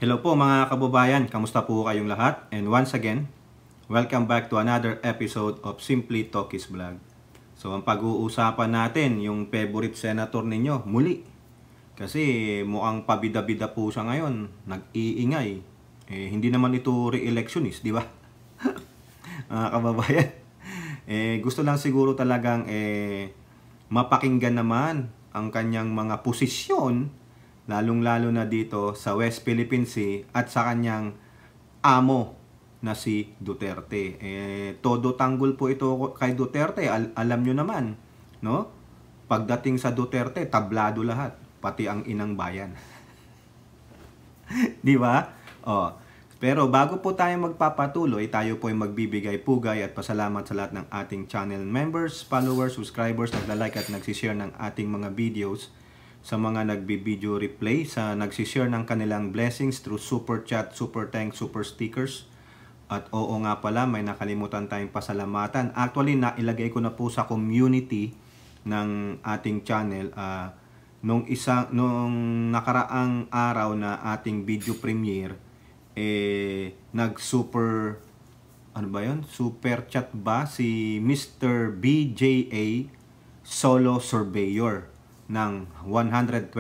Hello po mga kababayan, kamusta po kayong lahat? And once again, welcome back to another episode of Simply Talkies Vlog. So ang pag-uusapan natin, yung favorite senator ninyo, muli. Kasi mukhang pabida-bida po siya ngayon, nag-iingay. Hindi naman ito re-electionist, di ba? Mga kababayan. Gusto lang siguro talagang mapakinggan naman ang kanyang mga posisyon, lalong-lalo na dito sa West Philippine Sea at sa kanyang amo na si Duterte. Todo tanggol po ito kay Duterte. Alam nyo naman, no? Pagdating sa Duterte, tablado lahat, pati ang inang bayan. Di ba? Pero bago po tayo magpapatuloy, tayo po ay magbibigay pugay at pasalamat sa lahat ng ating channel members, followers, subscribers, nagla-like at nagsishare ng ating mga videos, sa mga nagbi-video replay, sa nagsishare ng kanilang blessings through super chat, super thanks, super stickers. At oo nga pala, may nakalimutan tayong pasalamatan. Actually, nailagay ko na po sa community ng ating channel nung nakaraang araw na ating video premiere, nag-super super chat ba si Mr. BJA Solo Surveyor ng 125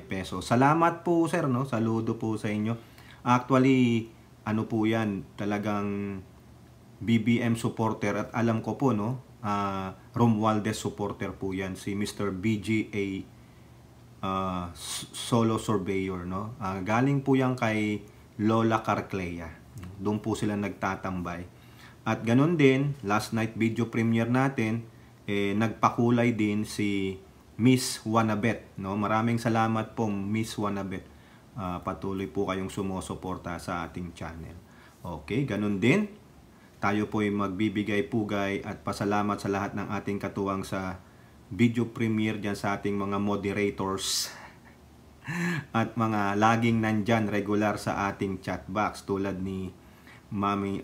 pesos. Salamat po sir, no? Saludo po sa inyo. Actually, ano po yan, talagang BBM supporter at alam ko po, no? Romualdez supporter po yan, si Mr. BJA Solo Surveyor, no? Galing po yan kay Lola Carclea. Doon po sila nagtatambay. At ganun din, last night video premiere natin, nagpakulay din si Miss Wanabet, no? Maraming salamat po Miss Wanabet. Patuloy po kayong sumusuporta sa ating channel. Okay, ganun din. Tayo po ay magbibigay pugay at pasalamat sa lahat ng ating katuwang sa video premiere diyan, sa ating mga moderators at mga laging nandyan regular sa ating chat box, tulad ni Mami,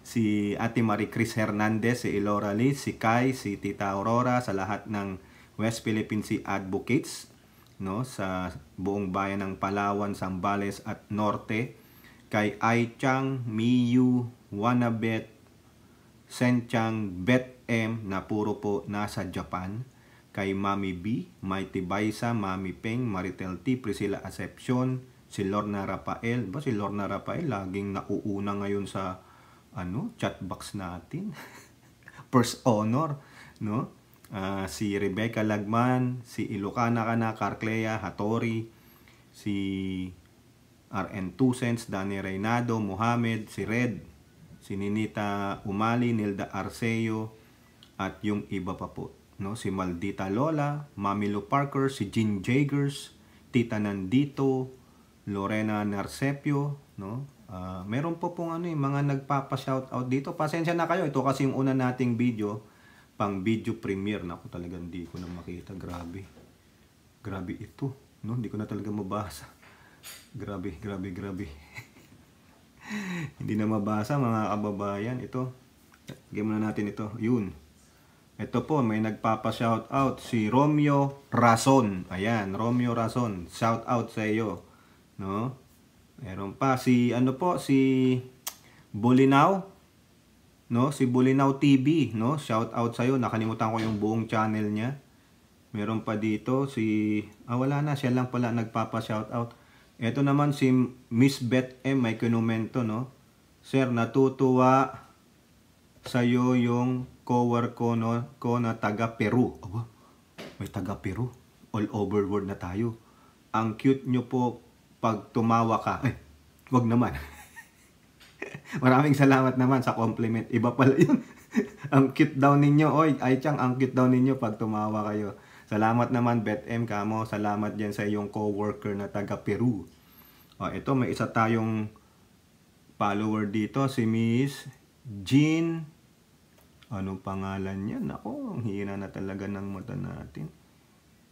si Ate Marie Chris Hernandez, si Elora Liz, si Kai, si Tita Aurora, sa lahat ng West Philippine Sea Advocates, no, sa buong bayan ng Palawan, Zambales at Norte, kay Aichang, Miyu, Wanabet, Senchang, Bet M na puro po nasa Japan, kay Mami B, Mighty Baisa, Mami Peng, Maritel T, Priscilla Acepcion, si Lorna Rafael. Si Lorna Rafael laging nauuna ngayon sa chat box natin. First honor, no? Si Rebecca Lagman, si Ilocana Kana, Carclea, Hattori, si RN 2 Cents, Danny Reynado, Mohamed, si Red, si Ninita Umali, Nilda Arceo, at yung iba pa po, no? Si Maldita Lola, Mami Lu Parker, si Jean Jagers, Tita Nandito, Lorena Narcepio, no? Meron po pong mga nagpapa-shoutout dito. Pasensya na kayo, ito kasi yung una nating video, pang video premiere. Naku, talagang hindi ko na makita. Grabe. Grabe ito, no? Hindi ko na talaga mabasa. Grabe. Hindi na mabasa mga kababayan. Ito. Lagyan muna natin ito. Yun. Ito po, may nagpapa-shoutout. Si Romeo Rason. Ayan, Romeo Rason. Shoutout sa iyo, no? Meron pa si si Bulinaw, no? Si Bulinaw TV, no? Shout out sa iyo. Nakalimutan ko yung buong channel niya. Meron pa dito si wala na, siya lang pala nagpapa-shout out. Ito naman si Miss Bet M, may kinumento, no? Sir, natutuwa sa iyo yung coworker ko na taga Peru. Aba, may taga Peru. All over world na tayo. Ang cute nyo po pag tumawa ka. Wag naman. Maraming salamat naman sa compliment. Iba pala yun. Ang cute daw ninyo. Oy, Aichang, ang cute daw ninyo pag tumawa kayo. Salamat naman, Bet M, kamo. Salamat dyan sa iyong coworker na taga Peru. Ito, may isa tayong follower dito. Si Miss Jean. Anong pangalan niya? Nako, ang hina na talaga ng mata natin.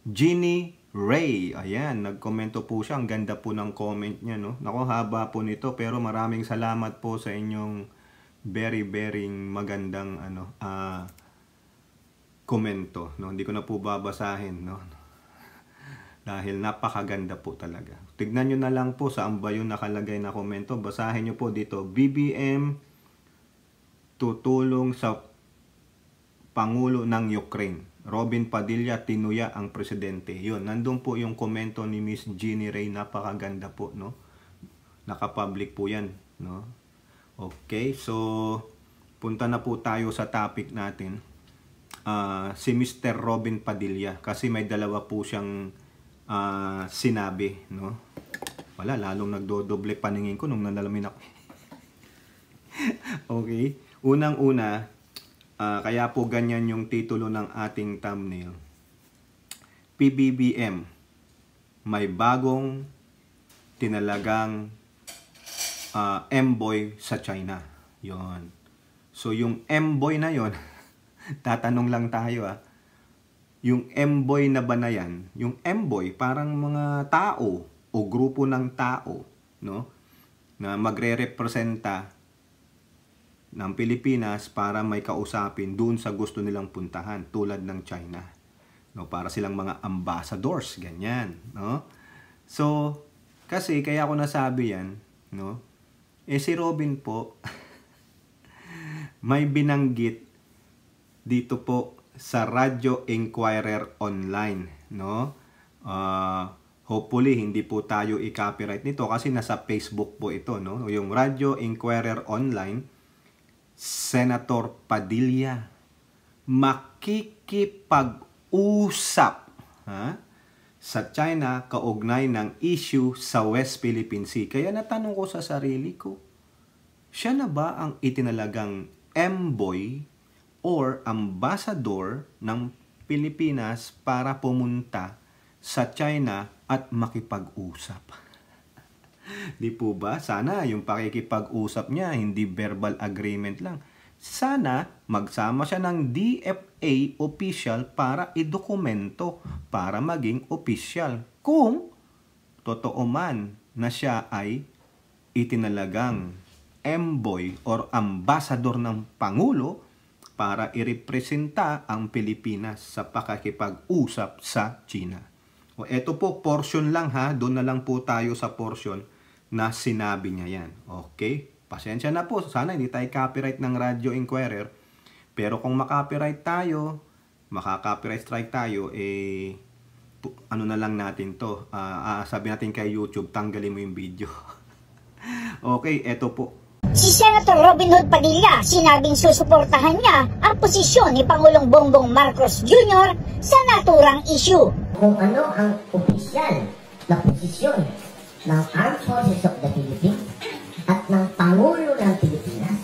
Jeannie Ray. Ayan, nagkomento po siya. Ang ganda po ng comment niya, no? Nako, haba po nito, pero maraming salamat po sa inyong very magandang komento, no? Hindi ko na po babasahin, no? Dahil napakaganda po talaga. Tignan nyo na lang po saan ba yung nakalagay na komento. Basahin nyo po dito. BBM tutulong sa Pangulo ng Ukraine. Robin Padilla tinuya ang presidente. Yun, nandun po yung komento ni Miss Jeannie Ray. Napakaganda po, no? Nakapublic po yan, no? Okay, so punta na po tayo sa topic natin. Si Mr. Robin Padilla. Kasi may dalawa po siyang sinabi, no? Wala, lalong nagdodoble paningin ko nung nanalamin ako. Okay, unang-una, kaya po ganyan yung titulo ng ating thumbnail. PBBM, may bagong tinalagang M-boy sa China. Yon. So yung M-boy na yon, tatanong lang tayo yung M-boy na ba na yan? Yung M-boy, parang mga tao o grupo ng tao, no? Na magre-representa ng Pilipinas para may kausapin dun sa gusto nilang puntahan, tulad ng China. No? Para silang mga ambassadors, ganyan, no? So, kasi kaya ako nasabi yan, no? Si Robin po, may binanggit dito po sa Radyo Inquirer Online, no? Hopefully hindi po tayo i-copyright nito kasi nasa Facebook po ito, no? Yung Radyo Inquirer Online, Senator Padilla makikipag-usap sa China kaugnay ng issue sa West Philippine Sea. Kaya natanong ko sa sarili ko, siya na ba ang itinalagang M-boy or ambassador ng Pilipinas para pumunta sa China at makipag-usap? Di po ba? Sana yung pakikipag-usap niya, hindi verbal agreement lang. Sana magsama siya ng DFA official para idokumento, para maging official. Kung totoo man na siya ay itinalagang M-boy or ambassador ng Pangulo para irepresenta ang Pilipinas sa pakikipag-usap sa China. O eto po, portion lang doon na lang po tayo sa portion na sinabi niya yan. Okay? Pasensya na po, sana hindi tayo copyright ng Radyo Inquirer. Pero kung makopyright tayo, makaka-copyright strike tayo, ano na lang natin to. Sabi natin kay YouTube, tanggalin mo yung video. Okay, eto po. Si Senator Robin Hood Padilla sinabing susuportahan niya ang posisyon ni Pangulong Bongbong Marcos Jr. sa naturang issue. Kung ano ang opisyal na posisyon ng Armed Forces of the Philippines at ng Pangulo ng Pilipinas,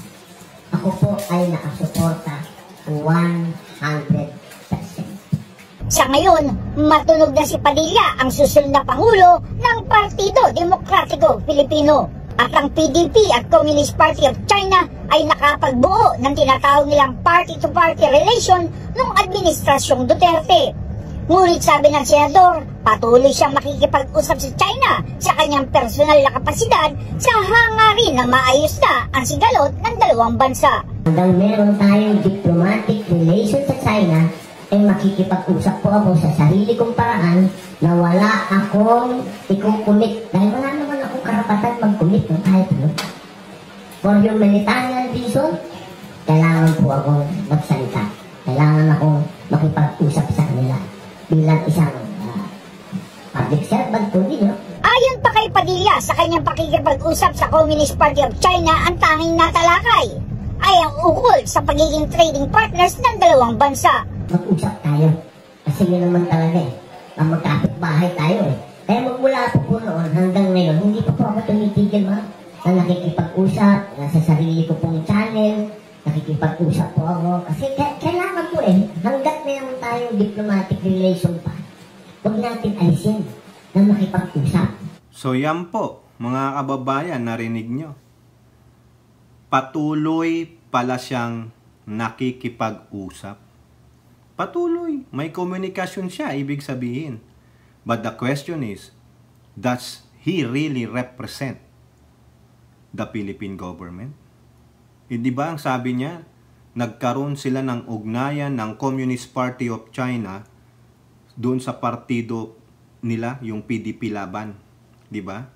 ako po ay nakasuporta 100%. Sa ngayon, matunog na si Padilla ang susunod na Pangulo ng Partido Demokratiko Pilipino. At ang PDP at Communist Party of China ay nakapagbuo ng tinatawag nilang party-to-party relation noong Administrasyong Duterte. Ngunit sabi ng senador, patuloy siyang makikipag-usap sa China sa kanyang personal na kapasidad sa hangarin na maayos na ang sigalot ng dalawang bansa. Hanggang meron tayong diplomatic relation sa China, ay makikipag-usap po ako sa sarili kong paraan na wala akong ikukumit. Dahil wala naman akong karapatan mag-commit ng kahit ano. For humanitarian reason, kailangan po akong magsalita. Kailangan akong makipag-usap sa kanila bilang isang public servant po din. Ayon pa kay Padilla, sa kanyang pakikipag-usap sa Communist Party of China, ang tanging natalakay ay ang ukol sa pagiging trading partners ng dalawang bansa. Mag-usap tayo. Kasi yun naman talaga ang magkapit-bahay tayo Kaya magmula po noon hanggang ngayon, hindi po ako tumitigil na nakikipag-usap, nasa sarili ko pong channel, nakikipag-usap po ako. Kasi kailangan po hanggat meron tayong diplomatic relation pa, huwag natin alisin na makipag-usap. So yan po, mga kababayan, narinig nyo. Patuloy pala siyang nakikipag-usap. Patuloy, may komunikasyon siya, ibig sabihin. But the question is, does he really represent the Philippine government? Hindi ba ang sabi niya, nagkaroon sila ng ugnayan ng Communist Party of China doon sa partido nila yung PDP laban, 'di ba?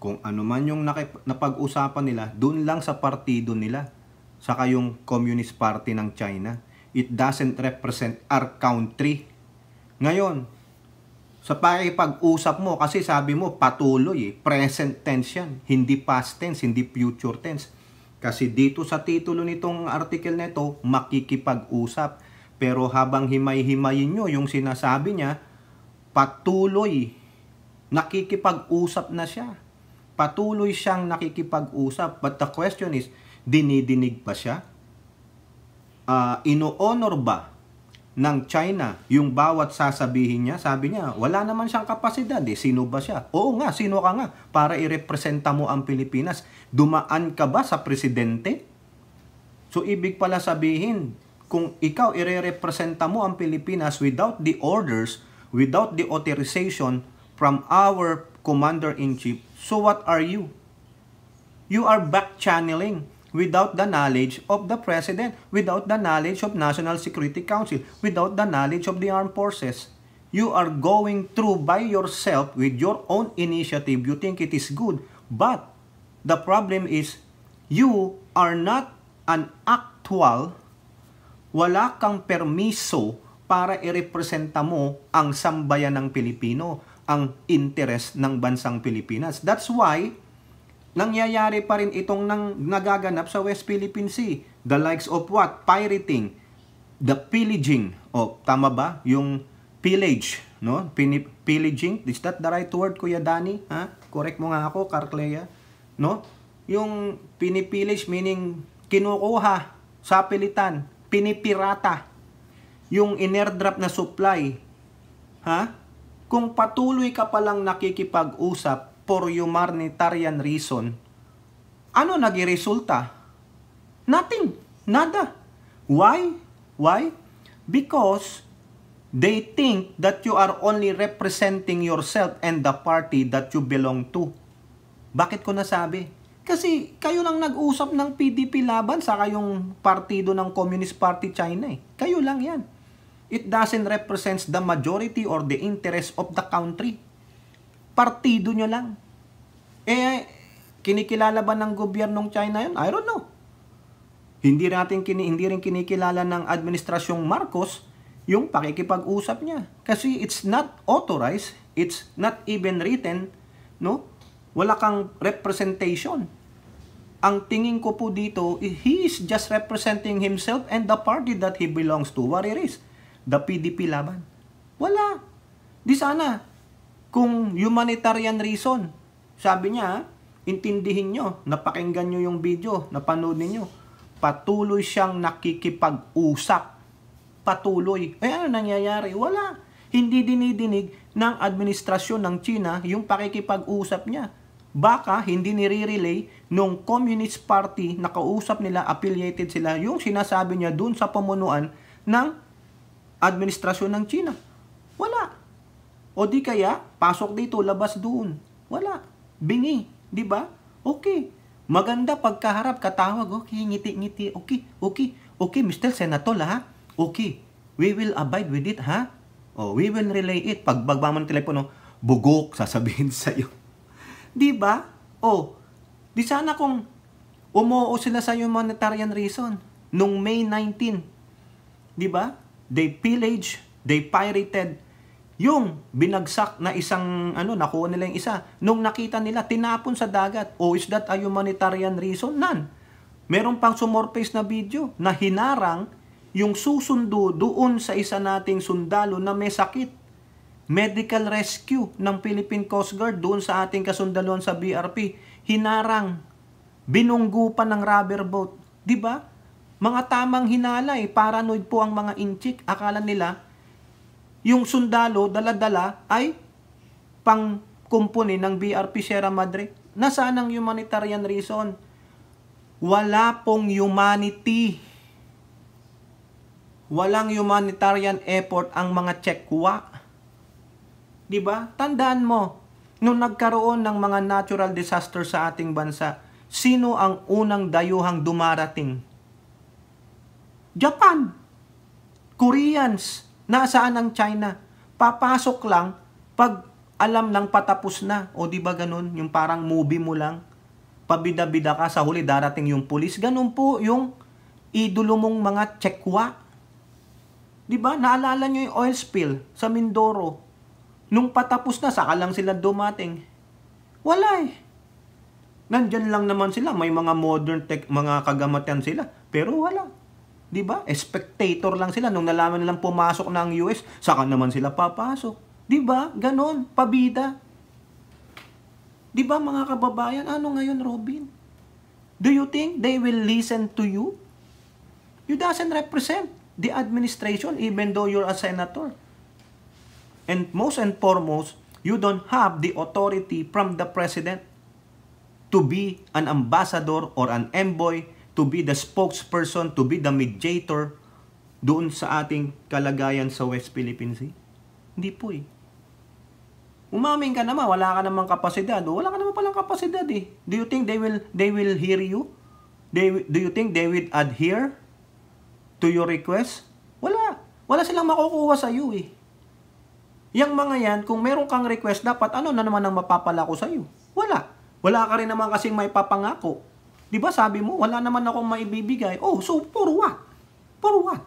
Kung ano man yung napag-usapan nila, doon lang sa partido nila. Saka yung Communist Party ng China. It doesn't represent our country. Ngayon, sa pakikipag-usap mo, kasi sabi mo patuloy, present tense yan, hindi past tense, hindi future tense. Kasi dito sa titulo nitong article nito, makikipag-usap. Pero habang himay-himayin nyo yung sinasabi niya, patuloy, nakikipag-usap na siya. Patuloy siyang nakikipag-usap. But the question is, dinidinig ba siya? Ino-honor ba ng China yung bawat sasabihin niya? Sabi niya, wala naman siyang kapasidad. Sino ba siya? Oo nga, sino ka nga para irepresenta mo ang Pilipinas? Dumaan ka ba sa presidente? So, ibig pala sabihin, kung ikaw irerepresenta mo ang Pilipinas without the orders, without the authorization from our commander-in-chief, so what are you? You are back-channeling without the knowledge of the President, without the knowledge of National Security Council, without the knowledge of the armed forces. You are going through by yourself with your own initiative. You think it is good. But the problem is, you are not an actual, wala kang permiso para irepresenta mo ang sambayan ng Pilipino, ang interes ng bansang Pilipinas. That's why, nangyayari pa rin itong nagaganap sa West Philippine Sea. The likes of what? Pirating, the pillaging. Tama ba? Yung pillage, no? Pillaging, is that the right word, Kuya Danny? Correct mo nga ako, Carclea. No? Yung pinipillage meaning kinukuha sa pilitan, pinipirata. Yung inairdrop na supply. Kung patuloy ka palang nakikipag-usap for humanitarian reason, ano naging-resulta? Nothing. Nada. Why? Why? Because they think that you are only representing yourself and the party that you belong to. Bakit ko nasabi? Kasi kayo lang nag-usap ng PDP laban sa kayong partido ng Communist Party China. Kayo lang yan. It doesn't represent the majority or the interest of the country. Partido nyo lang. Kinikilala ba ng gobyernong China yun? I don't know. Hindi rin kinikilala ng administrasyong Marcos yung pakikipag-usap niya. Kasi it's not authorized, it's not even written, no? Wala kang representation. Ang tingin ko po dito, he is just representing himself and the party that he belongs to. What it is? The PDP laban. Wala. Di sana, kung humanitarian reason, sabi niya, intindihin nyo, napakinggan nyo yung video, napanood ninyo, patuloy siyang nakikipag-usap. Patuloy. Ano nangyayari? Wala. Hindi dinidinig ng administrasyon ng China yung pakikipag-usap niya. Baka hindi nire-relay nung Communist Party na kausap nila, affiliated sila, yung sinasabi niya dun sa pamunuan ng administrasyon ng China. Wala. O di kaya, pasok dito, labas doon. Wala. Bingi. Di ba? Okay. Maganda pagkaharap, katawag. Okay, ngiti-ngiti. Okay, Mr. Senator, ha? Okay. We will abide with it, ha? We will relay it. Pag bagbang mo ng telepono, bugok, sasabihin sa'yo. Di ba? Di sana kung umuo sila sa humanitarian reason nung May 19. Di ba? They pillaged, they pirated yung binagsak na isang, nakuha nila yung isa. Nung nakita nila, tinapon sa dagat. Is that a humanitarian reason? None. Meron pang sumorpace na video na hinarang yung susundo doon sa isa nating sundalo na may sakit. Medical rescue ng Philippine Coast Guard doon sa ating kasundaluhan sa BRP. Hinarang. Binunggu pa ng rubber boat. Di ba? Mga tamang hinala paranoid po ang mga inchik. Akala nila, yung sundalo, dala-dala, ay pang-kumpuni ng BRP Sierra Madre. Nasaan ang humanitarian reason? Wala pong humanity. Walang humanitarian effort ang mga Chekwa. Diba? Tandaan mo, nung nagkaroon ng mga natural disaster sa ating bansa, sino ang unang dayuhang dumarating? Japan. Koreans. Nasaan ang China? Papasok lang pag alam ng patapos na. O di ba ganun? Yung parang movie mo lang. Pabida-bida ka, sa huli darating yung pulis. Ganun po yung idolo mong mga tsekwa. Di ba? Naalala nyo yung oil spill sa Mindoro. Nung patapos na, saka lang sila dumating. Wala eh. Nandyan lang naman sila. May mga modern tech, mga kagamatan sila. Pero wala. Di ba? Spectator lang sila. Nung nalaman nilang pumasok na ang US, saka naman sila papasok. Di ba? Ganon. Pabida. Di ba mga kababayan? Ano ngayon, Robin? Do you think they will listen to you? You doesn't represent the administration even though you're a senator. And most and foremost, you don't have the authority from the president to be an ambassador or an envoy, to be the spokesperson, to be the mediator doon sa ating kalagayan sa West Philippine Sea. Hindi po eh. Umamin ka naman, wala ka namang kapasidad. Wala ka naman palang kapasidad eh. Do you think they will hear you? Do you think they will adhere to your request? Wala. Wala silang makukuha sa iyo eh. Yang mga yan, kung meron kang request, dapat ano na naman ang mapapala ko sa iyo? Wala. Wala ka rin naman kasing may papangako. Di ba sabi mo, wala naman akong maibibigay. Oh, so for what? For what?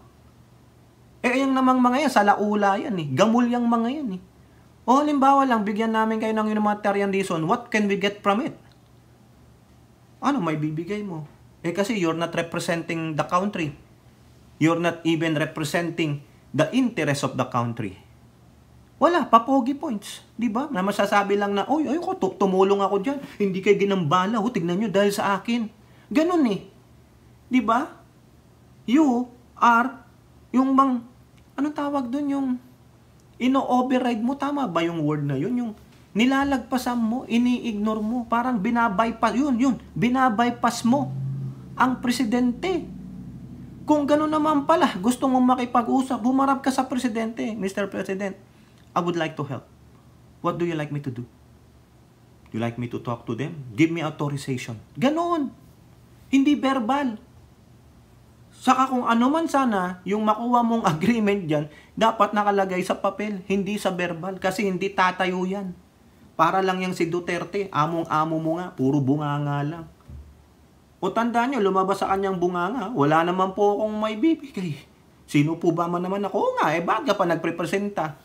Eh, yung namang mga yan, salaula yan eh. Gamul yung mga yan eh. O, halimbawa lang, bigyan namin kayo ng humanitarian reason. What can we get from it? Ano may bibigay mo? Eh, kasi you're not representing the country. You're not even representing the interest of the country. Wala, papogi points. Di ba? Na masasabi lang na, oy, ayoko, tumulong ako dyan. Hindi kayo ginambala. O, tignan nyo dahil sa akin. Ganun eh. Di ba? You are, yung bang, anong tawag dun? Yung, ino-override mo. Tama ba yung word na yun? Yung, nilalagpasan mo, ini-ignore mo. Parang binabypass, yun, binabypass mo ang presidente. Kung gano'n naman pala, gusto mong makipag-usap, bumarap ka sa presidente, Mr. President. I would like to help. What do you like me to do? You like me to talk to them? Give me authorization. Ganon. Hindi verbal. Saka kung ano man sana, yung makuha mong agreement dyan, dapat nakalagay sa papel, hindi sa verbal. Kasi hindi tatayo yan. Para lang yung si Duterte, among-amo mo nga, puro bunganga lang. O tandaan nyo, lumabas sa kanyang bunganga, wala naman po akong may bibigay. Sino po ba man naman ako? Oo nga, ba't ka pa nagprepresenta?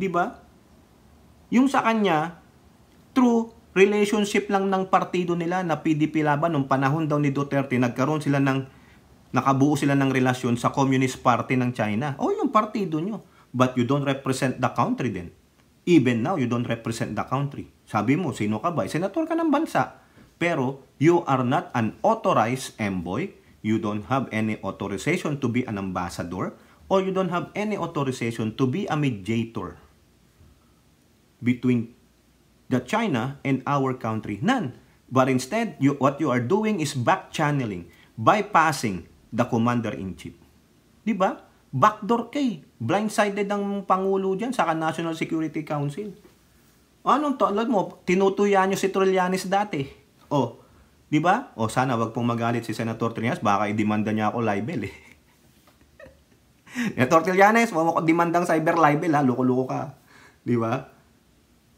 Diba? Yung sa kanya, true relationship lang ng partido nila na PDP Laban, nung panahon daw ni Duterte, nakabuo sila ng relasyon sa Communist Party ng China. O yung partido nyo. But you don't represent the country then. Even now, you don't represent the country. Sabi mo, sino ka ba? Senator ka ng bansa. Pero, you are not an authorized envoy. You don't have any authorization to be an ambassador. Or you don't have any authorization to be a mediator between the China and our country. None. But instead, what you are doing is back-channeling, bypassing the commander-in-chief. Diba? Backdoor kay. Blindsided ang Pangulo dyan sa National Security Council. Anong talad mo? Tinutuya nyo si Trillanes dati. O, diba? O, sana wag pong magalit si Senator Trillanes. Baka i-demanda niya ako libel eh. Senator Trillanes, huwag mo ko demandang cyber libel ha. Luko-luko ka. Diba?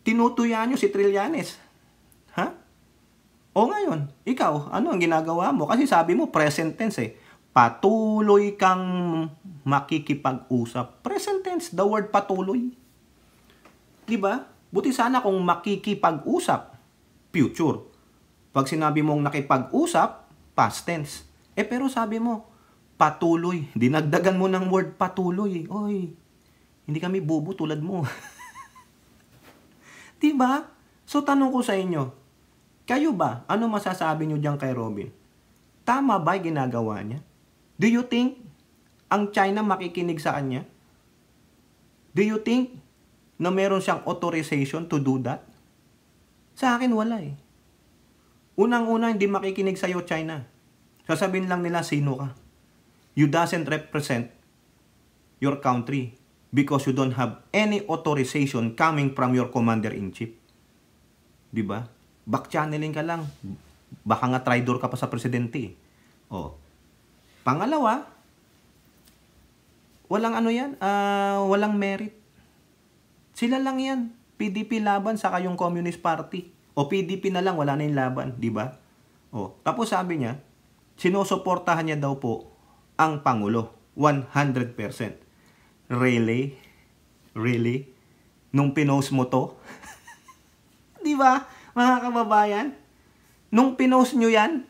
Tinutuya nyo si Trillanes. Ha? O ngayon, ikaw, ano ang ginagawa mo? Kasi sabi mo, present tense eh. Patuloy kang makikipag-usap. Present tense, the word patuloy. Diba? Buti sana kung makikipag-usap, future. Pag sinabi mong nakipag-usap, past tense. Eh pero sabi mo, patuloy. Dinagdagan mo ng word patuloy. Oy, hindi kami bobo tulad mo. Diba? So tanong ko sa inyo, kayo ba, ano masasabi nyo dyan kay Robin? Tama ba ginagawa niya? Do you think ang China makikinig sa kanya? Do you think na meron siyang authorization to do that? Sa akin wala eh. Unang-una hindi makikinig sa'yo China. Sasabihin lang nila sino ka. You doesn't represent your country because you don't have any authorization coming from your commander-in-chief. Diba? Back-channeling ka lang. Baka nga traitor ka pa sa presidente. O. Pangalawa, walang ano yan, walang merit. Sila lang yan. PDP laban sa yung Communist Party. O PDP na lang, wala na yung laban, di ba? O, tapos sabi niya, sinusuportahan niya daw po ang Pangulo. 100%. Really? Really? Nung pinost mo to? Di ba, mga kababayan? Nung pinost nyo yan,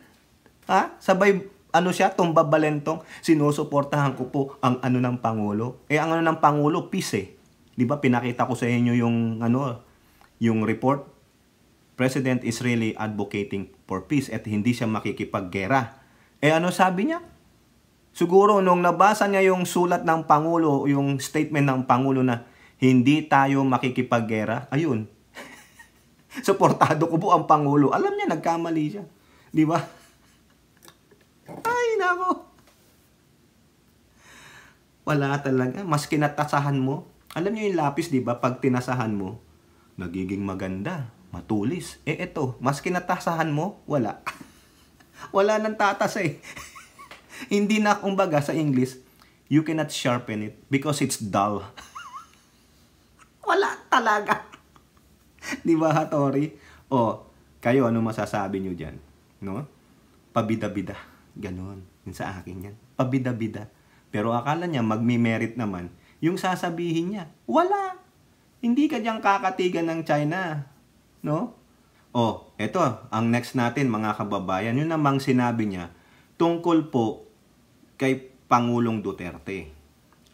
ha? Sabay, siya, tumbabalentong, sinusuportahan ko po ang ng Pangulo. Ang ng Pangulo, peace eh. Di ba, pinakita ko sa inyo yung, yung report. President is really advocating for peace at hindi siya makikipaggera. Ano sabi niya? Siguro, nung nabasa niya yung sulat ng Pangulo, yung statement ng Pangulo na hindi tayo makikipaggera, ayun. Suportado ko po ang Pangulo. Alam niya, nagkamali siya. Di ba? Ay, nako. Wala talaga. Mas kinatasahan mo. Alam niyo yung lapis, di ba? Pag tinasahan mo, nagiging maganda, matulis. Eto, mas kinatasahan mo, wala. Wala nang tatas eh. Hindi na, kumbaga, sa English, you cannot sharpen it because it's dull. Wala talaga. Di ba, Hattori? O, kayo, ano masasabi nyo dyan? No? Pabida-bida. Ganon. Yun sa akin yan. Pabida-bida. Pero akala niya, magmi-merit naman. Yung sasabihin niya, wala. Hindi ka diyang kakatigan ng China. No? O, eto, ang next natin, mga kababayan, yun namang sinabi niya, tungkol po kay Pangulong Duterte.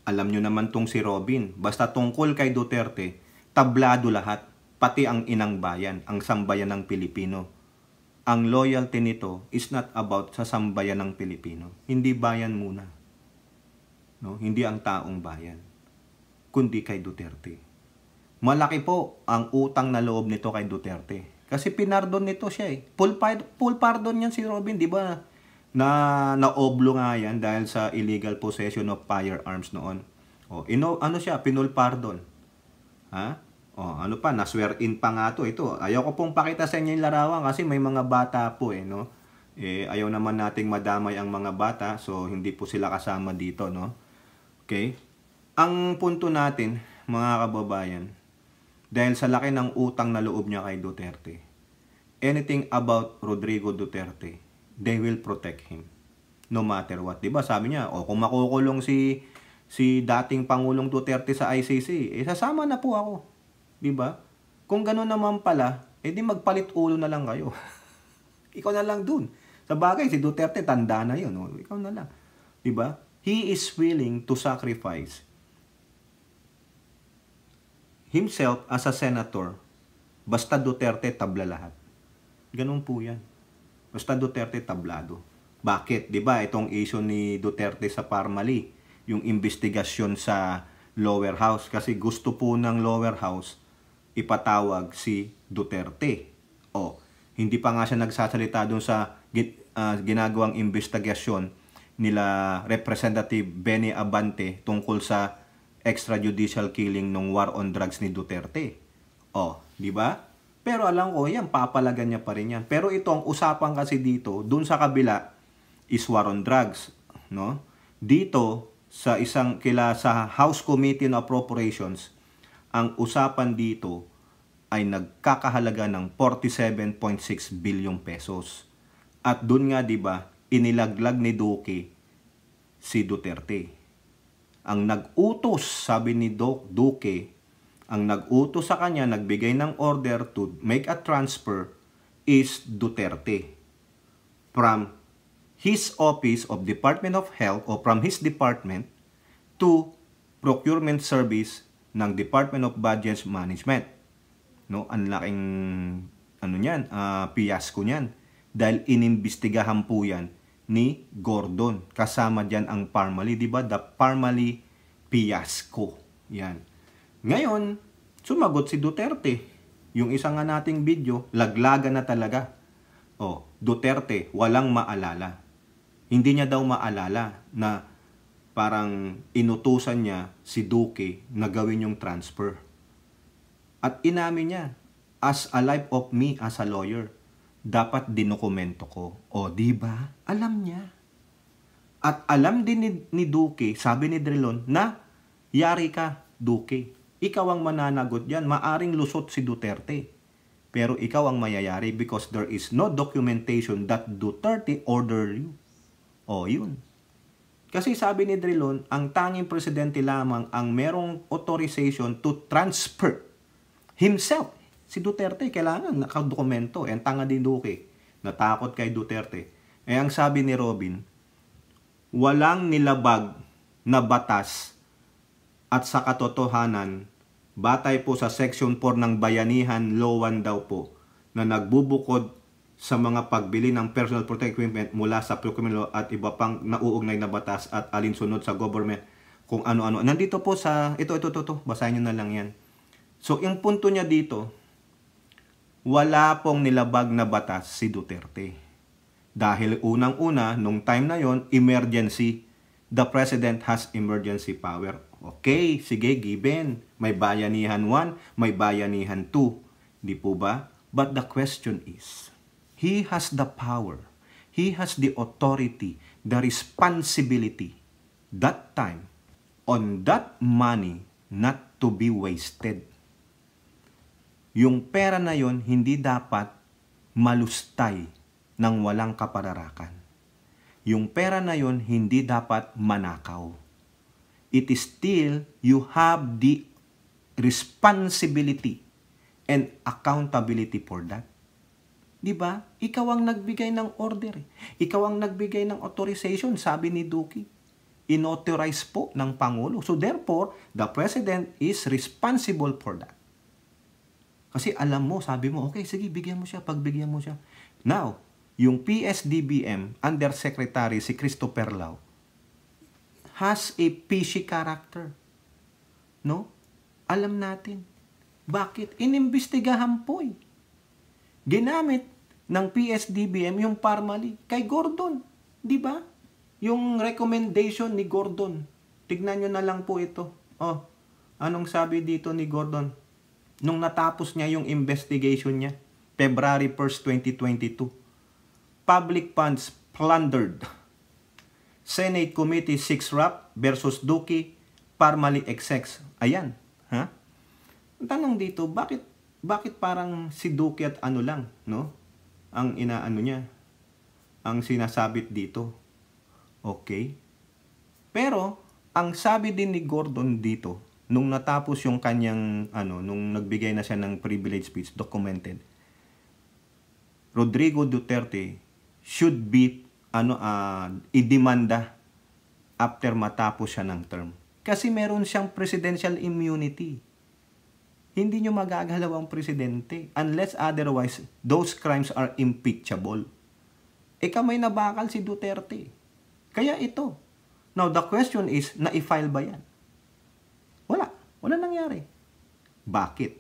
Alam nyo naman tong si Robin. Basta tungkol kay Duterte, tablado lahat. Pati ang inang bayan, ang sambayan ng Pilipino. Ang loyalty nito is not about sa sambayan ng Pilipino. Hindi bayan muna. No? Hindi ang taong bayan. Kundi kay Duterte. Malaki po ang utang na loob nito kay Duterte. Kasi pinardon nito siya eh. Full pardon yan si Robin, di ba? Na-oblo nga yan dahil sa illegal possession of firearms noon. O, siya, pinul pardon. Ha? Ano pa, na-swear in pa nga to. Ito, ayaw ko pong pakita sa inyo yung larawan kasi may mga bata po no? Ayaw naman nating madamay ang mga bata, so hindi po sila kasama dito, no? Okay? Ang punto natin, mga kababayan, dahil sa laki ng utang na loob niya kay Duterte, anything about Rodrigo Duterte, they will protect him. No matter what. Diba, sabi niya, kung makukulong si dating Pangulong Duterte sa ICC, sasama na po ako. Diba? Kung gano'n naman pala, di magpalit ulo na lang kayo. Ikaw na lang dun. Sa bagay, si Duterte, tanda na yun. Ikaw na lang. Diba? He is willing to sacrifice himself as a senator. Basta Duterte, tabla lahat. Ganun po yan. Basta Duterte, tablado. Bakit? Diba? Itong issue ni Duterte sa Parmali, yung investigasyon sa lower house. Kasi gusto po ng lower house ipatawag si Duterte. Hindi pa nga siya nagsasalita doon sa ginagawang investigasyon nila Representative Benny Abante tungkol sa extrajudicial killing ng war on drugs ni Duterte. Di ba? Pero alam ko, yan, papalagan niya pa rin yan. Pero itong usapan kasi dito, doon sa kabila, is war on drugs. No? Dito, sa House Committee on Appropriations, ang usapan dito ay nagkakahalaga ng 47.6 billion pesos. At doon nga, di ba, inilaglag ni Duque si Duterte. Ang nag-utos, sabi ni Duque, ang nag-utos sa kanya, nagbigay ng order to make a transfer is Duterte. From his office of Department of Health o from his department to procurement service ng Department of Budget Management. No, ang laking fiasco niyan dahil inimbestigahan po yan ni Gordon. Kasama diyan ang Parmali, di ba? The Parmali fiasco. Yan. Ngayon, sumagot si Duterte. Yung isang nga nating video, laglagan na talaga. Duterte, walang maalala. Hindi niya daw maalala na parang inutusan niya si Duque na gawin yung transfer. At inamin niya, as a life of me as a lawyer, dapat dinokumento ko. Di ba? Alam niya. At alam din ni Duque, sabi ni Drilon, na yari ka, Duque. ikaw ang mananagot yan. Maaring lusot si Duterte. Pero ikaw ang mayayari because there is no documentation that Duterte ordered you. O, yun. Kasi sabi ni Drilon, ang tanging presidente lamang ang merong authorization to transfer himself. Si Duterte, kailangan nakadokumento. Ang tanga din Duque. Natakot kay Duterte. Ang sabi ni Robin, walang nilabag na batas at sa katotohanan, batay po sa Section 4 ng Bayanihan Law 1 daw po, na nagbubukod sa mga pagbili ng personal protective equipment mula sa procurement law at iba pang nauugnay na batas at alinsunod sa government kung ano-ano. Nandito po sa, ito, basahin nyo na lang yan. So, yung punto niya dito, wala pong nilabag na batas si Duterte. Dahil unang-una, nung time na yon, emergency. The President has emergency power. Okay, sige, given. May bayanihan 1, may bayanihan 2. Di po ba? But the question is, he has the power, he has the authority, the responsibility, that time, on that money not to be wasted. Yung pera na yon hindi dapat malustay ng walang kapararakan. Yung pera na yon hindi dapat manakaw. It is still, you have the responsibility and accountability for that. Diba? Ikaw ang nagbigay ng order. Ikaw ang nagbigay ng authorization, sabi ni Duque. Inauthorize po ng Pangulo. So therefore, the President is responsible for that. Kasi alam mo, sabi mo, okay, sige, bigyan mo siya, pagbigyan mo siya. Now, yung PSDBM, Undersecretary si Christopher Lau, has a fishy character. No? Alam natin. Bakit? Inimbestigahan po eh. Ginamit ng PSDBM yung Parmali kay Gordon. Di ba? Yung recommendation ni Gordon. Tignan nyo na lang po ito. Oh, anong sabi dito ni Gordon? Nung natapos niya yung investigation niya, February 1st, 2022. Public funds plundered. Senate Committee 6 RAP versus Duque, Parmali execs. Ayan. Ha? Ang tanong dito, bakit parang si Duque at ano lang, no? Ang inaano niya, ang sinasabit dito. Okay? Pero, ang sabi din ni Gordon dito, nung natapos yung kanyang, nung nagbigay na siya ng privilege speech, documented, Rodrigo Duterte should be, idemanda after matapos siya ng term. Kasi meron siyang presidential immunity. Hindi nyo magagalaw ang presidente unless otherwise those crimes are impeachable. Kamay na bakal si Duterte. Kaya ito. Now the question is, na-file ba yan? Wala nangyari. Bakit?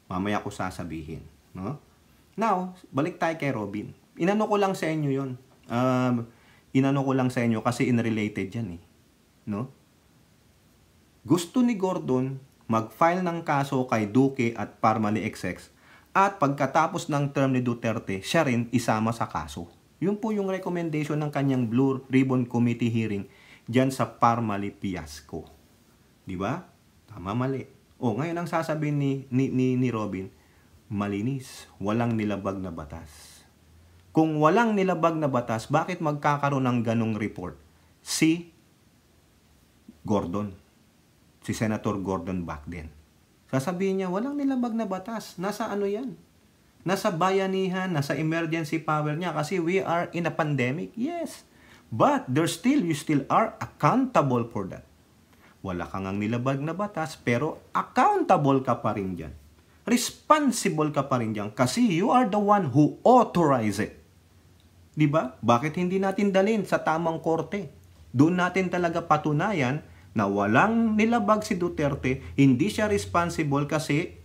Mamaya ko sasabihin. No? Now, balik tayo kay Robin. Inano ko lang sa inyo yun. Inano ko lang sa inyo kasi in-related yan eh. No? Gusto ni Gordon mag-file ng kaso kay Duque at Parmali execs at pagkatapos ng term ni Duterte, siya rin isama sa kaso. Yun po yung recommendation ng kanyang Blue Ribbon Committee hearing dyan sa Parmali fiasco. Di ba? Tama, mali. Ngayon ang sasabihin ni Robin, malinis, walang nilabag na batas. Kung walang nilabag na batas, bakit magkakaroon ng ganong report? Si Gordon. Si Senator Gordon back then. Sasabihin niya, walang nilabag na batas. Nasa ano yan? Nasa bayanihan, nasa emergency power niya kasi we are in a pandemic. Yes. But you still are accountable for that. Wala kang ang nilabag na batas, pero accountable ka pa rin dyan. Responsible ka pa rin dyan kasi you are the one who authorized it. Diba? Bakit hindi natin dalhin sa tamang korte? Doon natin talaga patunayan na walang nilabag si Duterte, hindi siya responsible kasi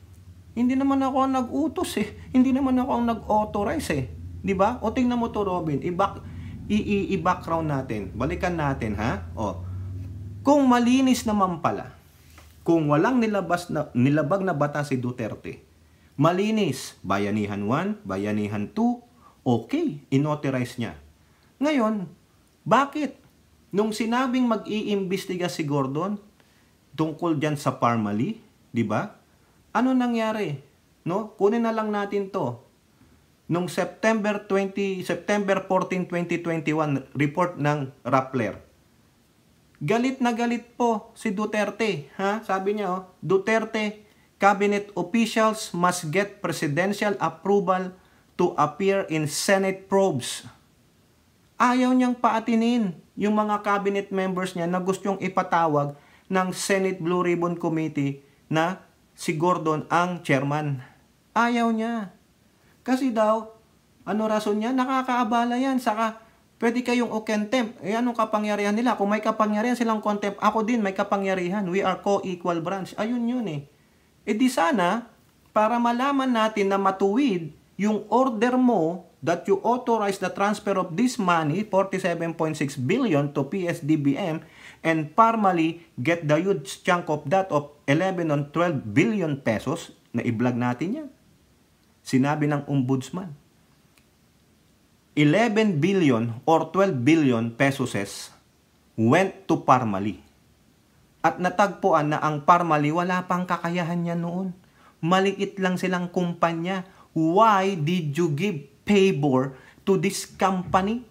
hindi naman ako ang nag-utos eh. Hindi naman ako ang nag-authorize eh. Diba? O tingnan mo to Robin, i-background natin. Balikan natin ha? Kung malinis naman pala, kung walang nilabag na batas si Duterte, malinis, bayanihan 1, bayanihan 2, okay, inauthorize niya. Ngayon, bakit? Nung sinabing mag-iimbestiga si Gordon, tungkol dyan sa Parmali, di ba? Ano nangyari? No? Kunin na lang natin to. Nung September 14, 2021, report ng Rappler. Galit na galit po si Duterte. Ha? Sabi niya, oh, Duterte, cabinet officials must get presidential approval to appear in Senate probes. Ayaw niyang paatinin yung mga cabinet members niya na gustong ipatawag ng Senate Blue Ribbon Committee na si Gordon ang chairman. Ayaw niya. Kasi daw, ano rason niya? Nakakaabala yan. Saka, pwede kayong o-contempt. Eh, anong kapangyarihan nila? Kung may kapangyarihan silang contempt, ako din may kapangyarihan. We are co-equal branch. Ayun yun eh. E di sana, para malaman natin na matuwid yung order mo that you authorize the transfer of this money, 47.6 billion to PSDBM, and Parmali get the huge chunk of that of 11 or 12 billion pesos, na i-vlog natin yan. Sinabi ng ombudsman, 11 billion or 12 billion pesos went to Parmali. At natagpuan na ang Parmali wala pang kakayahan niya noon. Maliit lang silang kumpanya. Why did you give favor to this company?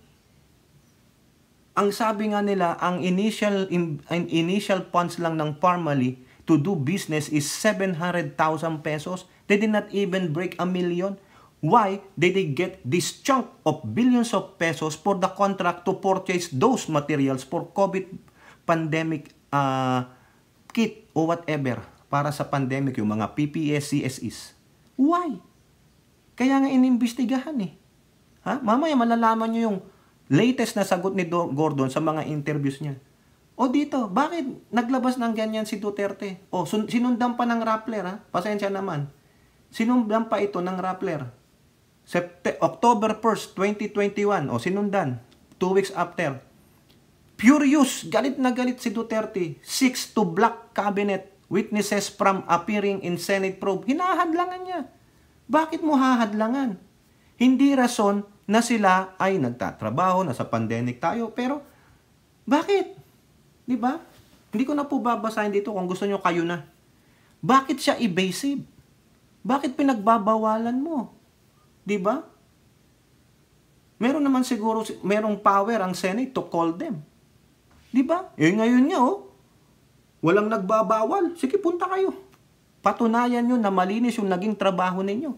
Ang sabi nga nila, ang initial funds lang ng Parmali to do business is 700,000 pesos. They did not even break $1 million. Why did they get this chunk of billions of pesos for the contract to purchase those materials for COVID pandemic kit o whatever para sa pandemic, yung mga PPS, CSEs? Why? Kaya nga inimbestigahan eh. Ha? Mamaya malalaman nyo yung latest na sagot ni Gordon sa mga interviews niya. O dito, bakit naglabas ng ganyan si Duterte? O, sinundan pa ng Rappler, ha? Pasensya naman. Sinundan pa ito ng Rappler. October 1st, 2021. O, sinundan. 2 weeks after. Furious, galit na galit si Duterte. 6 to block cabinet witnesses from appearing in Senate probe. Hinahadlangan niya. Bakit mo hahadlangan? Hindi rason na sila ay nagtatrabaho, nasa pandemic tayo, pero bakit? Di ba? Hindi ko na po babasahin dito, kung gusto nyo kayo na. Bakit siya evasive? Bakit pinagbabawalan mo? Di ba? Meron naman siguro, merong power ang Senate to call them. Di ba? Eh ngayon nga, oh, walang nagbabawal. Sige, punta kayo. Patunayan nyo na malinis yung naging trabaho ninyo.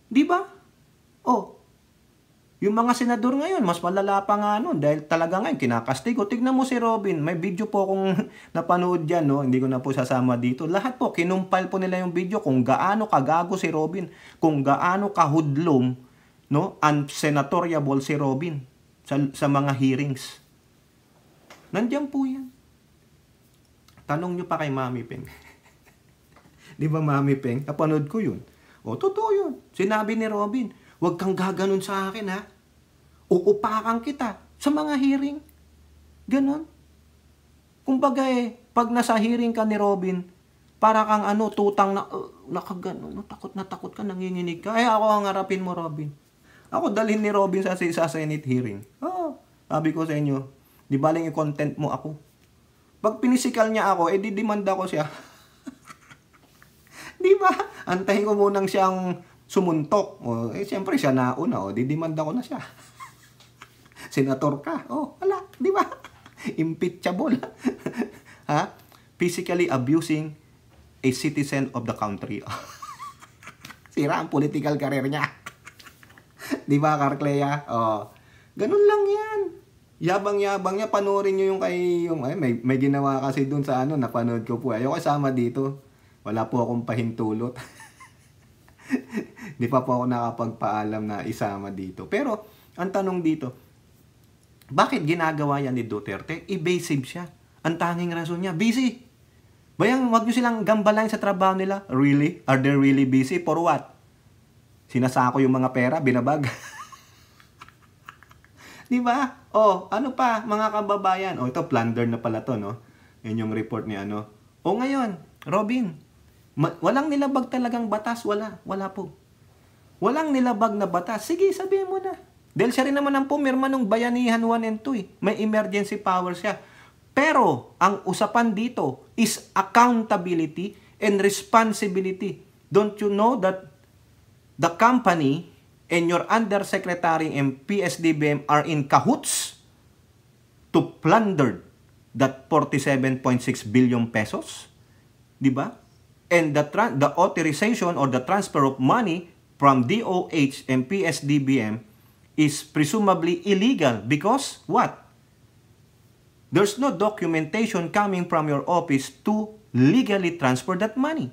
Di ba? Oh, yung mga senador ngayon, mas malala pa nga nun dahil talaga ngayon kinakastigo. Tignan mo si Robin, may video po akong napanood dyan, no? Hindi ko na po sasama dito. Lahat po, kinumpile po nila yung video kung gaano kagago si Robin, kung gaano kahudlom, no? Unsenatoriable si Robin sa mga hearings. Nandiyan po yan. Tanong nyo pa kay Mami Peng. Di ba Mami Peng? Napanood ko yun. O, totoo yun. Sinabi ni Robin, huwag kang gaganon sa akin, ha? Uupakan kita sa mga hearing. Ganon. Kumbaga pag nasa hearing ka ni Robin, para kang tutang na, nakaganon, takot ka, nanginginig ka. Ako ang harapin mo, Robin. Ako dalhin ni Robin sa Senate hearing. Sabi ko sa inyo, di baling i-content mo ako. Pag pinisikal niya ako, didimanda ko siya. Di ba? Antahin ko munang siyang sumuntok. Siyempre siya nauna. Didimanda ko na siya. Senator ka. Wala. Di ba? Impeachable. Ha? Physically abusing a citizen of the country. Sira ang political career niya. Di ba, Carclea? Ganun lang yan. Yabang-yabang niya. Panoorin nyo yung kay... may ginawa kasi dun sa napanood ko po. Ayoko kasama dito. Wala po akong pahintulot. Di pa po ako nakapagpaalam na isama dito. Pero, ang tanong dito, bakit ginagawa yan ni Duterte? Evasive siya. Ang tanging rason niya, busy. Bayang, wag nyo silang gambalain sa trabaho nila. Really? Are they really busy? For what? Sinasako yung mga pera, binabag. Di ba? Ano pa, mga kababayan? Ito, plunder na pala to, no? Yan yung report ni ngayon, Robin, walang nilabag talagang batas, wala po. Walang nilabag na batas. Sige, sabihin mo na. Dahil siya rin naman ang pumirma ng Bayanihan 1 and 2 May emergency power siya. Pero, ang usapan dito is accountability and responsibility. Don't you know that the company and your undersecretary and PSDBM are in cahoots to plunder that 47.6 billion pesos? Diba? And the authorization or the transfer of money from DOH and PSDBM is presumably illegal because what? There's no documentation coming from your office to legally transfer that money.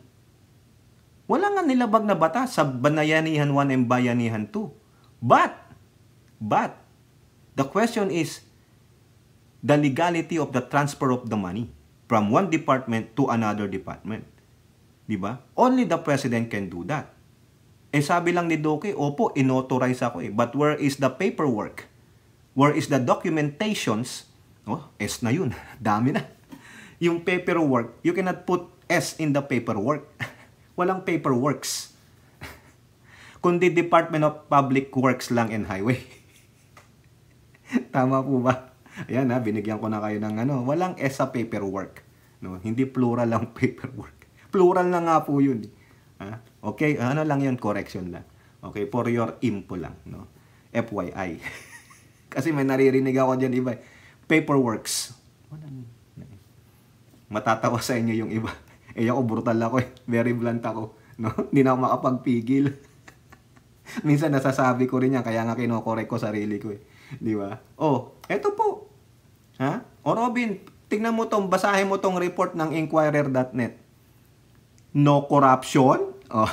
Wala nga nilabag na batas sa Bayanihan 1 and Bayanihan 2. But, the question is the legality of the transfer of the money from one department to another department. Diba? Only the president can do that. Eh sabi lang ni Doke, opo, inauthorize ako eh. But where is the paperwork? Where is the documentations? Oh, S na yun. Dami na. Yung paperwork, you cannot put S in the paperwork. Walang paperworks. Kundi Department of Public Works lang and Highway. Tama po ba? Ayan ha, binigyan ko na kayo ng ano. Walang S sa paperwork. No? Hindi plural lang paperwork. Plural na nga po yun. Ha? Okay, ano lang yun, correction lang. Okay, for your info lang. No? FYI. Kasi may naririnig ako dyan iba. Paperworks. Matatawa sa inyo yung iba. Eh ako brutal ako eh. Very blunt ako. No? Hindi na ako makapagpigil. Minsan nasasabi ko rin yan. Kaya nga kinokorek ko sarili ko eh. Di ba? Oh, eto po. Ha? O Robin, tingnan mo tong, basahin mo tong report ng Inquirer.net. No corruption. Oh.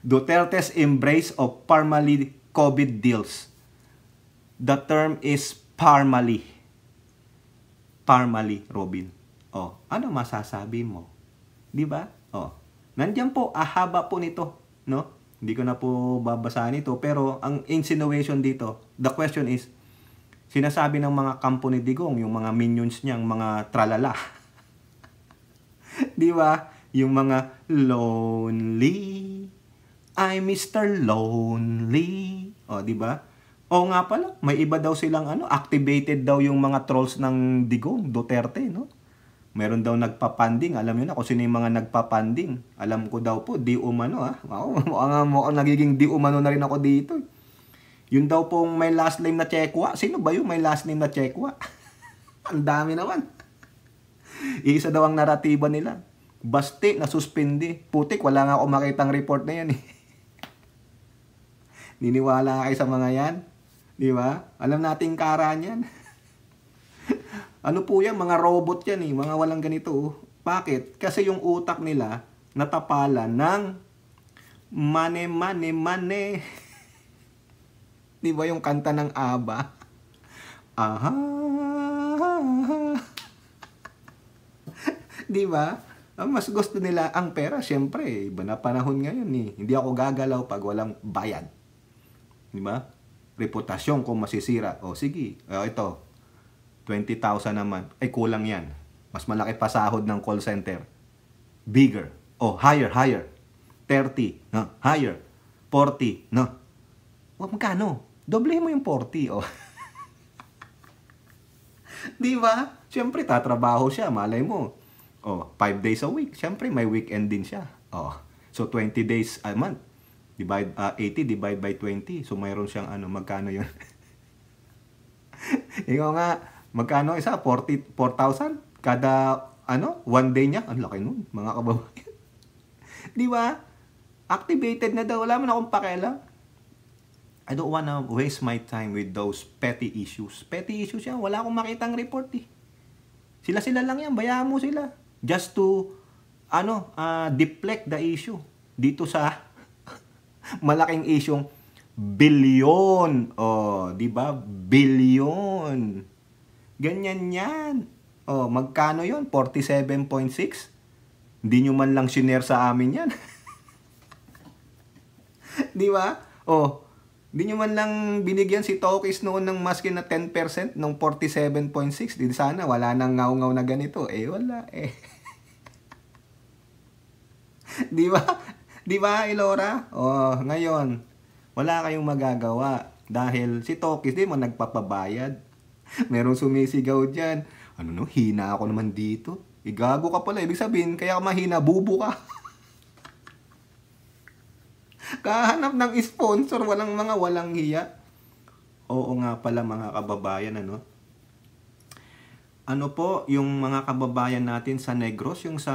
Duterte's embrace of Parmali COVID deals. The term is Parmali. Parmali, Robin. Oh, ano masasabi mo? 'Di ba? Oh. Nandiyan po, ahaba po nito, no? Hindi ko na po babasahin ito, pero ang insinuation dito, the question is, sinasabi ng mga kampo ni Digong, yung mga minions niyang mga tralala. 'Di ba? Yung mga lonely, I'm Mr. Lonely. O, di ba? O nga pala, may iba daw silang activated daw yung mga trolls ng Digong, Duterte, no? Meron daw nagpapanding. Alam niyo na kung sino yung mga nagpapanding. Alam ko daw po, di umano ha. Mukhang nagiging di umano na rin ako dito. Yun daw pong may last name na Chekwa. Sino ba yung may last name na Chekwa? Ang dami naman. Isa daw ang naratiba nila. Basti, nasuspindi. Putik, wala nga ako makitang report na yan eh. Niniwala kayo sa mga yan? Di ba? Alam nating karan yan. Ano po yan? Mga robot yan eh. Mga walang ganito. Bakit? Kasi yung utak nila natapalan ng mane. Di ba yung kanta ng ABBA? Aha. Di ba? Mas gusto nila ang pera. Siyempre, iba na panahon ngayon eh. Hindi ako gagalaw pag walang bayad. Di ba? Reputasyon kung masisira. O sige, ito. 20,000 naman. Ay, kulang yan. Mas malaki pa sahod ng call center. Bigger. O, higher. 30. No? Higher. 40. No? O, magkano? Doblehin mo yung 40. O. Di ba? Siyempre, tatrabaho siya. Malay mo. Oh, 5 days a week. Siyempre, may weekend din siya. Oh, so 20 days a month. 80 divide by 20. So, mayroon siyang magkano yun? Ikaw nga, magkano isa? 4,000? Kada, 1 day niya? Ang laki nun, mga kababayan. Di ba? Activated na daw. Wala man akong pakialam. I don't wanna waste my time with those petty issues. Petty issues yan. Wala akong makitang report eh. Sila lang yan. Bayaan mo sila. Just to, deflect the issue. Dito sa malaking isyong billion. Oh, di ba? Billion. Ganyan yan. Oh, magkano yon? 47.6? Hindi nyo man lang shinare sa amin yan. Di ba? Oh, hindi nyo man lang binigyan si Tokis noon ng maski na 10% ng 47.6. Di sana wala nang ngaw-ngaw na ganito. Eh, wala eh. Di ba? Di ba, Ilora? Oh, ngayon, wala kayong magagawa. Dahil si Tokis, di mo nagpapabayad. Merong sumisigaw dyan. Ano no, hina ako naman dito. Igago ka pala, ibig sabihin, kaya mahina, bubo ka. Kahanap ng sponsor, walang hiya. Oo nga pala mga kababayan, ano? Ano po, yung mga kababayan natin sa Negros, yung sa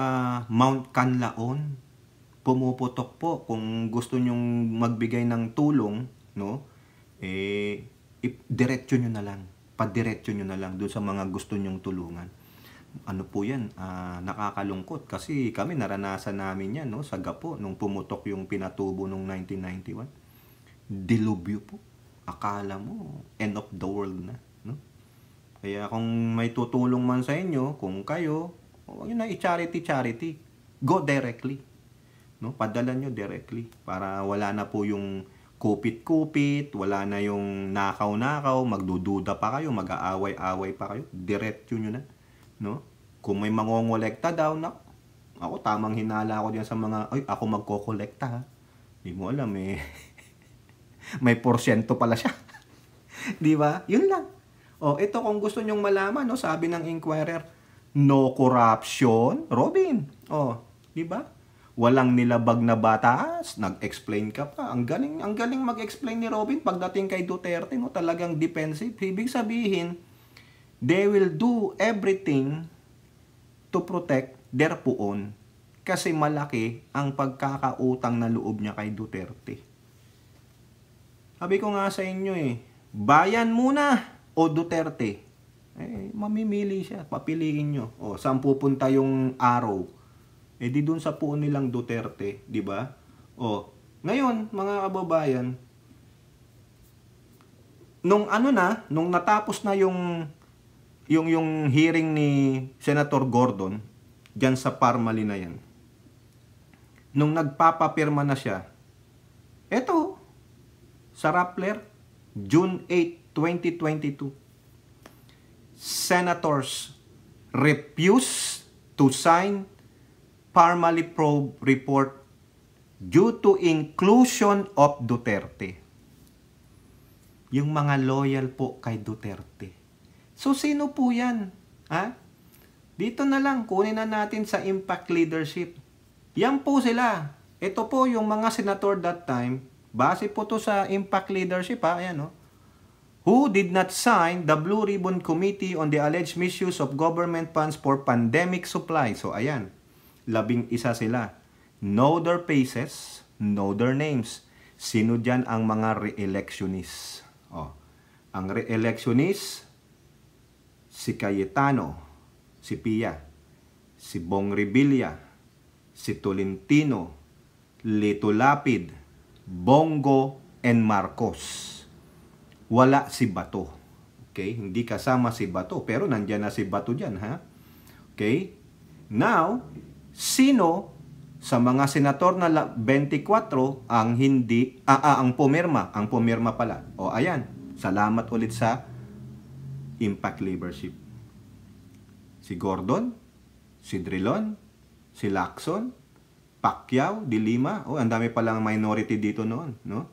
Mount Canlaon, pumuputok po. Kung gusto nyong magbigay ng tulong, no? Diretso nyo na lang. Padiretso nyo na lang doon sa mga gusto nyong tulungan. Ano po yan, nakakalungkot kasi kami naranasan namin yan, no? Sa Gapo, nung pumutok yung Pinatubo nung 1991. Dilubyo po. Akala mo, end of the world na, no? Kaya kung may tutulong man sa inyo, kung kayo, yun na, i-charity, go directly. No? Padala nyo directly para wala na po yung kupit-kupit, wala na yung nakaw-nakaw, magdududa pa kayo, mag-aaway-aaway pa kayo, diretso nyo na. No? Kung may mangongolekta daw, ako tamang hinala ako diyan sa mga, ako magkokolekta ha. Di mo alam eh. May porsyento pala siya. Di ba? Yun lang. Ito kung gusto nyong malaman, no, sabi ng Inquirer, no corruption, Robin. Di ba? Walang nilabag na batas, nag-explain ka pa. Ang galing mag-explain ni Robin pagdating kay Duterte, no, talagang defensive. Ibig sabihin, they will do everything to protect their puon kasi malaki ang pagkakautang na loob niya kay Duterte. Sabi ko nga sa inyo bayan muna o Duterte, mamimili siya, papiliin nyo. Saan pupunta yung araw? Di dun sa puon nilang Duterte, di ba? Ngayon, mga kababayan, nung natapos na yung hearing ni Senator Gordon diyan sa Parmali na yan, nung nagpapapirma na siya, eto, sa Rappler, June 8, 2022, senators refuse to sign Parmali probe report due to inclusion of Duterte. Yung mga loyal po kay Duterte. So, sino po yan? Dito na lang, kunin na natin sa impact leadership. Yan po sila. Ito po yung mga senator that time. Base po to sa impact leadership, ayan, who did not sign the Blue Ribbon Committee on the alleged misuse of government funds for pandemic supply. So, ayan, 11 sila. Know their faces, know their names. Sino dyan ang mga re-electionists? Ang re-electionists, si Cayetano, si Pia, si Bong Revilla, si Tolentino, Lito Lapid, Bongo, and Marcos. Wala si Bato. Okay? Hindi kasama si Bato, pero nandyan na si Bato dyan, ha? Okay? Now, sino sa mga senator na 24 ang hindi, ang pumirma? Ang pumirma pala. Ayan. Salamat ulit sa impact leadership. Si Gordon, si Drilon, si Lacson, Pacquiao, De Lima. Ang dami palang minority dito noon, no?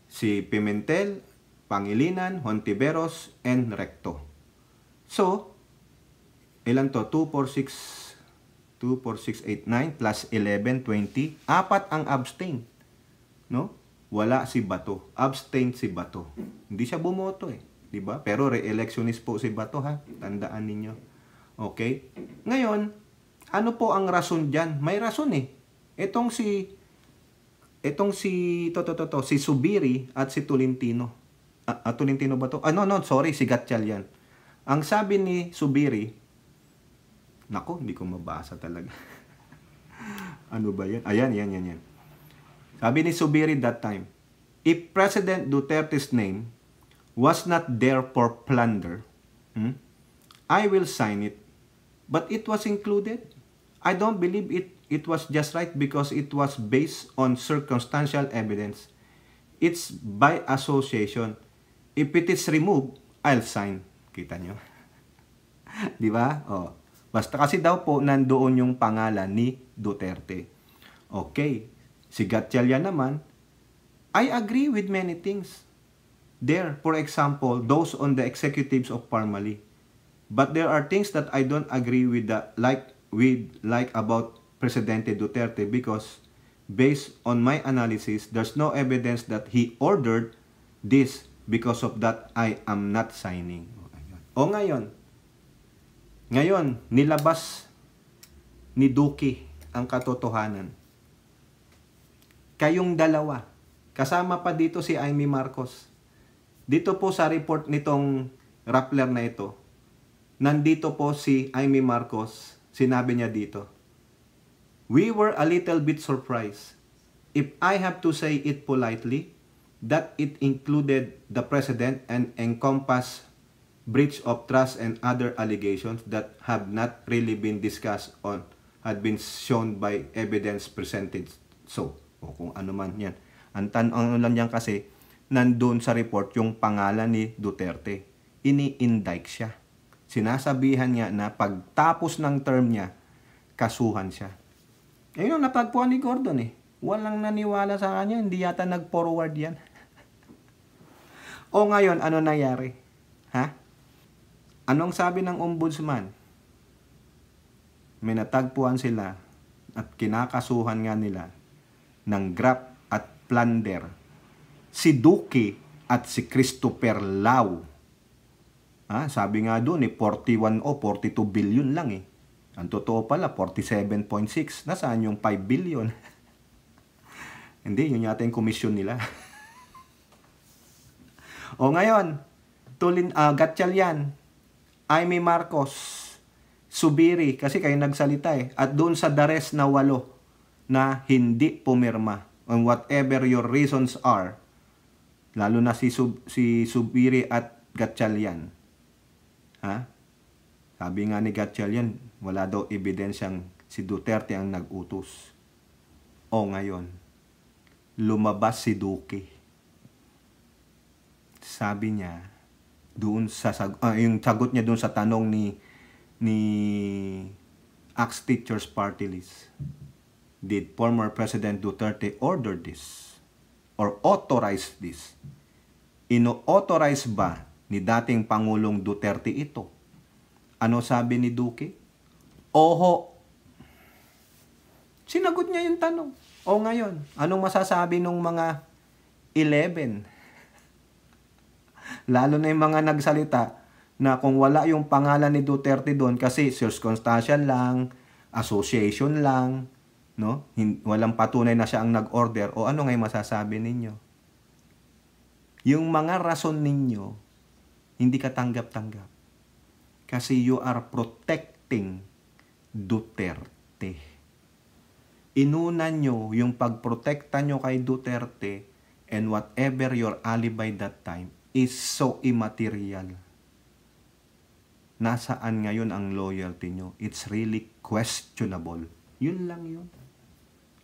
Si Pimentel, Pangilinan, Hontiveros, and Recto. So, ilan to? 2, 4, 6, 8, 9 plus 11, 20. 4 ang abstain. No? Wala si Bato. Abstain si Bato. Hindi siya bumoto diba? Pero re-electionist po si Bato, ha? Tandaan ninyo. Okay? Ngayon, ano po ang rason dyan? May rason Itong si Subiri at si Tolentino. Tolentino ba to? Sorry, si Gatchal yan. Ang sabi ni Subiri, nako, hindi ko mabasa talaga. Ano ba yan? Ayan. Sabi ni Subiri that time, if President Duterte's name was not there for plunder, I will sign it. But it was included. I don't believe it was just right because it was based on circumstantial evidence. It's by association. If it is removed, I'll sign. Kita nyo? Di ba? Basta kasi daw po nandoon yung pangalan ni Duterte. Okay. Si Gatchalian naman, I agree with many things. There, for example, those on the executives of Parmali. But there are things that I don't agree with like about Presidente Duterte because based on my analysis, there's no evidence that he ordered this. Because of that, I am not signing. O ngayon, nilabas ni Duque ang katotohanan. Kayong dalawa, kasama pa dito si Amy Marcos. Dito po sa report nitong Rappler na ito, nandito po si Amy Marcos, sinabi niya dito, "We were a little bit surprised. If I have to say it politely, that it included the president and encompassed breach of trust and other allegations that have not really been discussed on had been shown by evidence presented." So, o kung ano man yan. Ang tanong lang yan kasi, nandun sa report yung pangalan ni Duterte. Ini-indict siya. Sinasabihan niya na pagtapos ng term niya, kasuhan siya. Ayun yung napagpuan ni Gordon eh. Walang naniwala sa kanya, hindi yata nag-forward yan. O ngayon, ano nangyari? Ha? Anong sabi ng ombudsman? May natagpuan sila at kinakasuhan nga nila ng graft at plunder si Duque at si Christopher Lau. Sabi nga doon 41 o 42 billion lang eh. Ang totoo pala 47.6. Nasaan yung 5 billion? Hindi, yun yata yung komisyon nila. O ngayon, Gatchalian, Amy Marcos, Subiri, kasi kayo nagsalita eh. At doon sa dares na 8 na hindi pumirma. And whatever your reasons are, lalo na si Subiri at Gatchalian. Sabi nga ni Gatchalian, wala daw ebidensyang si Duterte ang nag-utos. O ngayon, lumabas si Duque. Sabi niya, doon sa yung sagot niya doon sa tanong ni Axe Teachers Party List. Did former President Duterte order this? Or authorize this? Ino-authorize ba ni dating Pangulong Duterte ito? Ano sabi ni Duque? Oho. Sinagot niya yung tanong. O ngayon, anong masasabi nung mga 11? Lalo na yung mga nagsalita na kung wala yung pangalan ni Duterte doon kasi circumstantial lang, association lang, no? Walang patunay na siya ang nag-order. O ano ngayon masasabi ninyo? Yung mga rason ninyo, hindi ka tanggap-tanggap. Kasi you are protecting Duterte. Inuna nyo yung pagprotekta nyo kay Duterte and whatever your alibi that time is so immaterial. Nasaan ngayon ang loyalty nyo? It's really questionable. Yun lang yun.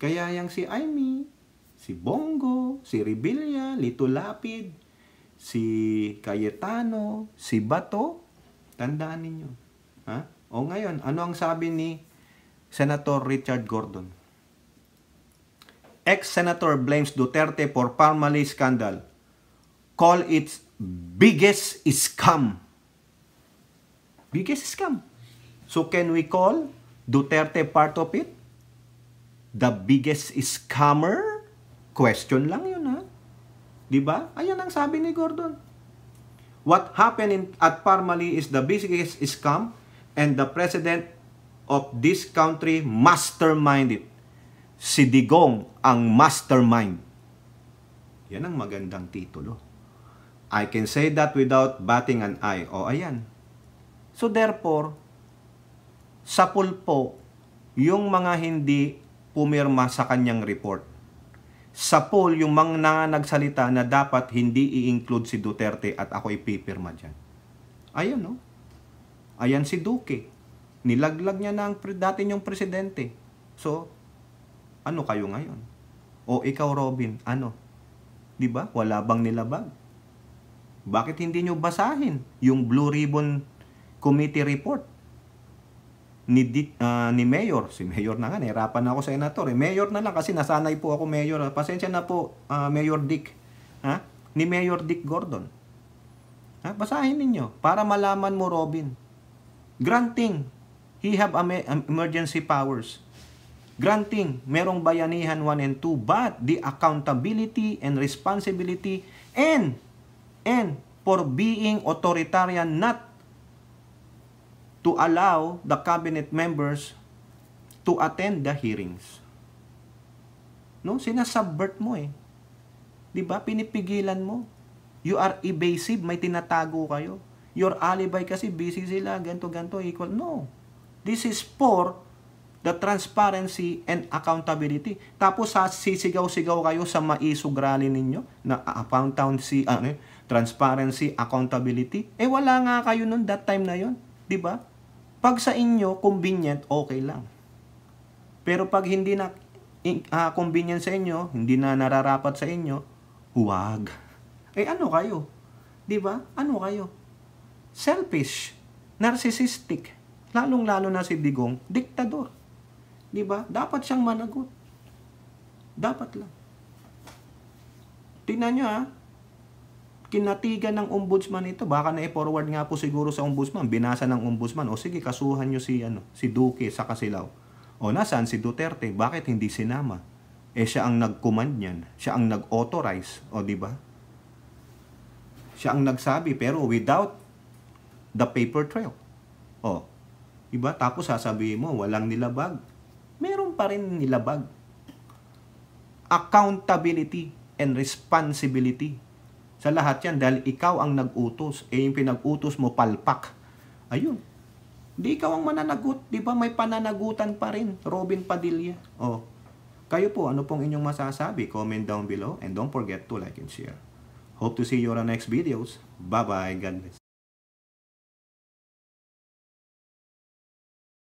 Kaya yang si Amy, si Bongo, si Rebilla, Lito Lapid, si Cayetano, si Bato, tandaan ninyo. O ngayon, ano ang sabi ni Senator Richard Gordon? Ex-Senator blames Duterte for Parmali scandal. Call it biggest scam. Biggest scam. So can we call Duterte part of it? The biggest scammer? Question lang yun ha. Diba? Ayan ang sabi ni Gordon. What happened at Parmali is the biggest scam and the president of this country masterminded. Si Digong ang mastermind. Yan ang magandang titulo. I can say that without batting an eye. O ayan. So therefore, sa pulpo, yung mga hindi pumirma sa kanyang report. Sa poll, yung mga nagsalita na dapat hindi i-include si Duterte at ako ipipirma dyan. Ayun, no? Ayan si Duque. Nilaglag niya na ang dati niyong presidente. So, ano kayo ngayon? O ikaw, Robin, ano? Diba? Wala bang nilabag? Bakit hindi nyo basahin yung Blue Ribbon Committee report ni Mayor? Si Mayor na nga, nahirapan na ako sa senator. Mayor na lang kasi nasanay po ako Mayor. Pasensya na po, Mayor Dick. Ni Mayor Dick Gordon. Basahin ninyo para malaman mo, Robin. Granting, he have emergency powers. Granting, merong bayanihan 1 and 2, but the accountability and responsibility and for being authoritarian, not to allow the cabinet members to attend the hearings. No, sinasubvert mo eh. 'Di ba? Pinipigilan mo. You are evasive, may tinatago kayo. Your alibi kasi busy sila, ganto equal. No. This is for the transparency and accountability. Tapos sisigaw-sigaw kayo sa maisog rally ninyo na accountancy, transparency, accountability. Eh wala nga kayo noon that time na 'yon, 'di ba? Pag sa inyo convenient, okay lang. Pero pag hindi na convenient sa inyo, hindi na nararapat sa inyo, huwag. Eh ano kayo? 'Di ba? Ano kayo? Selfish, narcissistic. Lalong-lalo na si Digong, diktador. 'Di ba? Dapat siyang managot. Dapat lang. Tingnan niyo kinatigan ng ombudsman ito. Baka na-forward nga po siguro sa ombudsman. Binasa ng ombudsman. O sige, kasuhan niyo si Duque sa Kasilaw. O nasaan si Duterte? Bakit hindi sinama? Eh siya ang nag-command niyan. Siya ang nag-authorize. O di ba? Siya ang nagsabi pero without the paper trail. O, iba? Tapos sasabihin mo, walang nilabag. Meron pa rin nilabag. Accountability and responsibility. Sa lahat yan, dahil ikaw ang nag-utos, eh yung pinag-utos mo palpak. Ayun. Di ikaw ang mananagot. Di ba may pananagutan pa rin? Robin Padilla. O, kayo po, ano pong inyong masasabi? Comment down below and don't forget to like and share. Hope to see you on our next videos. Bye-bye. God bless.